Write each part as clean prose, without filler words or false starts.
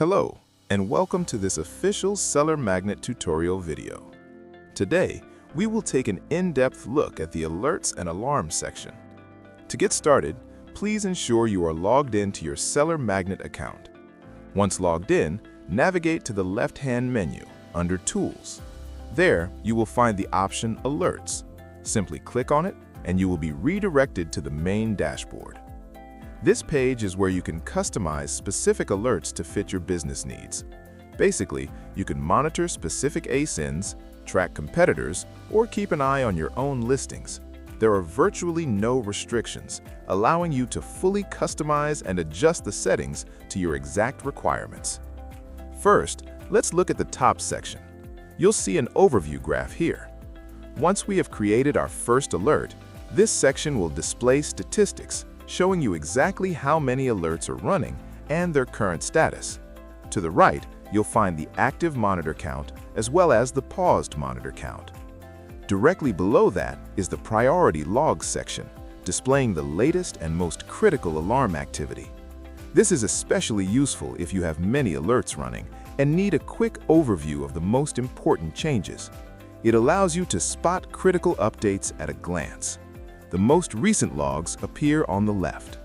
Hello, and welcome to this official SellerMagnet tutorial video. Today, we will take an in-depth look at the Alerts and Alarms section. To get started, please ensure you are logged in to your SellerMagnet account. Once logged in, navigate to the left-hand menu under Tools. There, you will find the option Alerts. Simply click on it, and you will be redirected to the main dashboard. This page is where you can customize specific alerts to fit your business needs. Basically, you can monitor specific ASINs, track competitors, or keep an eye on your own listings. There are virtually no restrictions, allowing you to fully customize and adjust the settings to your exact requirements. First, let's look at the top section. You'll see an overview graph here. Once we have created our first alert, this section will display statistics, showing you exactly how many alerts are running and their current status. To the right, you'll find the active monitor count as well as the paused monitor count. Directly below that is the priority logs section, displaying the latest and most critical alarm activity. This is especially useful if you have many alerts running and need a quick overview of the most important changes. It allows you to spot critical updates at a glance. The most recent logs appear on the left.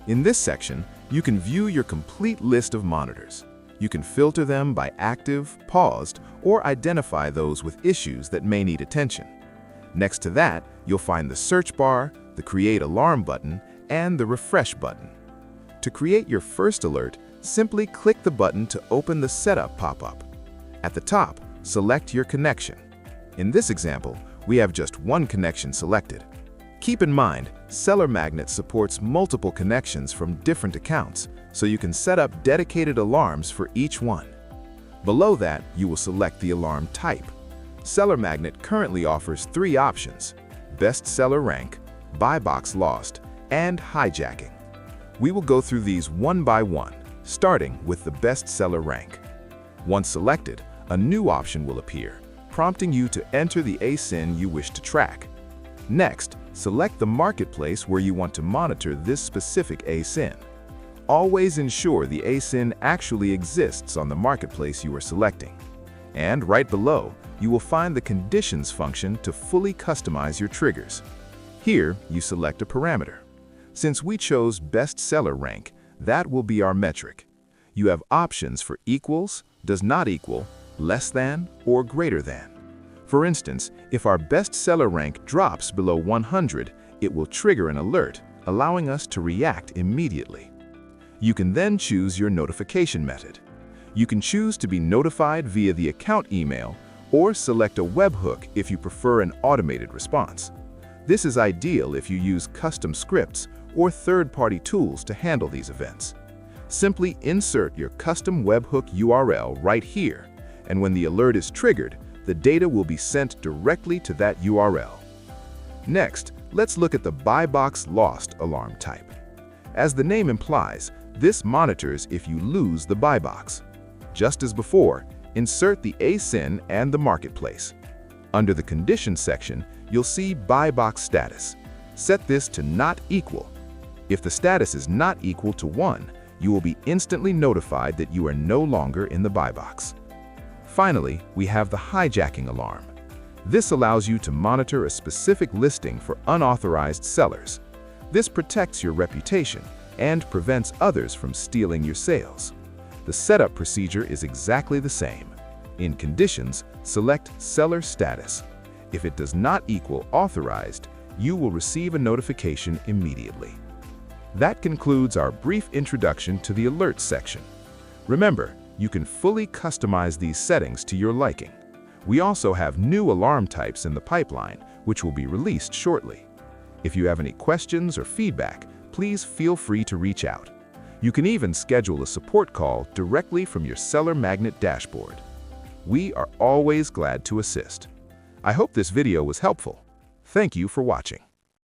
In this section, you can view your complete list of monitors. You can filter them by active, paused, or identify those with issues that may need attention. Next to that, you'll find the search bar, the Create Alarm button, and the Refresh button. To create your first alert, simply click the button to open the Setup pop-up. At the top, select your connection. In this example, we have just one connection selected. Keep in mind, SellerMagnet supports multiple connections from different accounts, so you can set up dedicated alarms for each one. Below that, you will select the alarm type. SellerMagnet currently offers three options: Bestseller rank, Buy Box lost, and Hijacking. We will go through these one by one, starting with the Bestseller rank. Once selected, a new option will appear, prompting you to enter the ASIN you wish to track. Next, select the marketplace where you want to monitor this specific ASIN. Always ensure the ASIN actually exists on the marketplace you are selecting. And right below, you will find the Conditions function to fully customize your triggers. Here, you select a parameter. Since we chose Bestseller rank, that will be our metric. You have options for equals, does not equal, less than, or greater than. For instance, if our bestseller rank drops below 100, it will trigger an alert, allowing us to react immediately. You can then choose your notification method. You can choose to be notified via the account email or select a webhook if you prefer an automated response. This is ideal if you use custom scripts or third-party tools to handle these events. Simply insert your custom webhook URL right here, and when the alert is triggered, the data will be sent directly to that URL. Next, let's look at the Buy Box lost alarm type. As the name implies, this monitors if you lose the buy box. Just as before, insert the ASIN and the marketplace. Under the Conditions section, you'll see Buy Box status. Set this to Not Equal. If the status is not equal to 1, you will be instantly notified that you are no longer in the buy box. Finally, we have the Hijacking alarm. This allows you to monitor a specific listing for unauthorized sellers. This protects your reputation and prevents others from stealing your sales. The setup procedure is exactly the same. In Conditions, select Seller Status. If it does not equal Authorized, you will receive a notification immediately. That concludes our brief introduction to the Alerts section. Remember, you can fully customize these settings to your liking. We also have new alarm types in the pipeline, which will be released shortly. If you have any questions or feedback, please feel free to reach out. You can even schedule a support call directly from your SellerMagnet dashboard. We are always glad to assist. I hope this video was helpful. Thank you for watching.